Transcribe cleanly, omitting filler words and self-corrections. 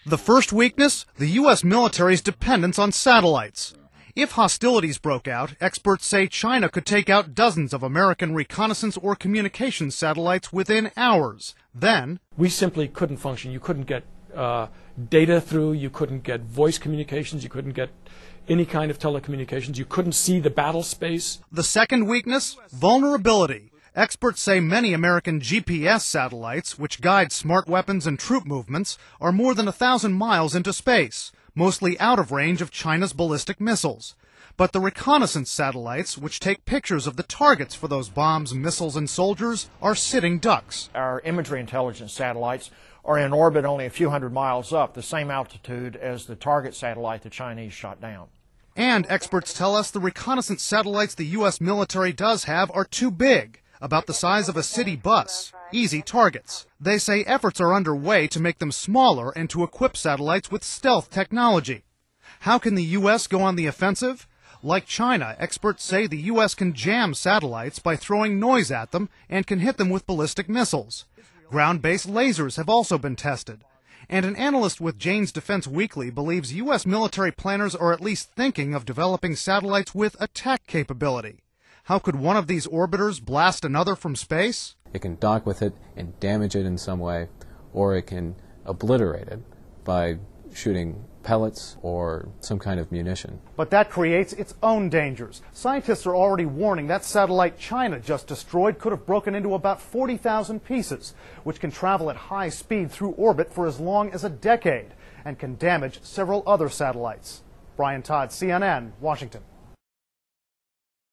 The first weakness, the U.S. military's dependence on satellites. If hostilities broke out, experts say China could take out dozens of American reconnaissance or communications satellites within hours. Then, we simply couldn't function. You couldn't get data through, you couldn't get voice communications, you couldn't get any kind of telecommunications, you couldn't see the battle space. The second weakness, vulnerability. Experts say many American GPS satellites, which guide smart weapons and troop movements, are more than 1,000 miles into space, mostly out of range of China's ballistic missiles. But the reconnaissance satellites, which take pictures of the targets for those bombs, missiles, and soldiers, are sitting ducks. Our imagery intelligence satellites are in orbit only a few hundred miles up, the same altitude as the target satellite the Chinese shot down. And experts tell us the reconnaissance satellites the U.S. military does have are too big, about the size of a city bus, easy targets. They say efforts are underway to make them smaller and to equip satellites with stealth technology. How can the U.S. go on the offensive? Like China, experts say the U.S. can jam satellites by throwing noise at them and can hit them with ballistic missiles. Ground-based lasers have also been tested. And an analyst with Jane's Defense Weekly believes U.S. military planners are at least thinking of developing satellites with attack capability. How could one of these orbiters blast another from space? It can dock with it and damage it in some way, or it can obliterate it by shooting pellets or some kind of munition. But that creates its own dangers. Scientists are already warning that satellite China just destroyed could have broken into about 40,000 pieces, which can travel at high speed through orbit for as long as a decade and can damage several other satellites. Brian Todd, CNN, Washington.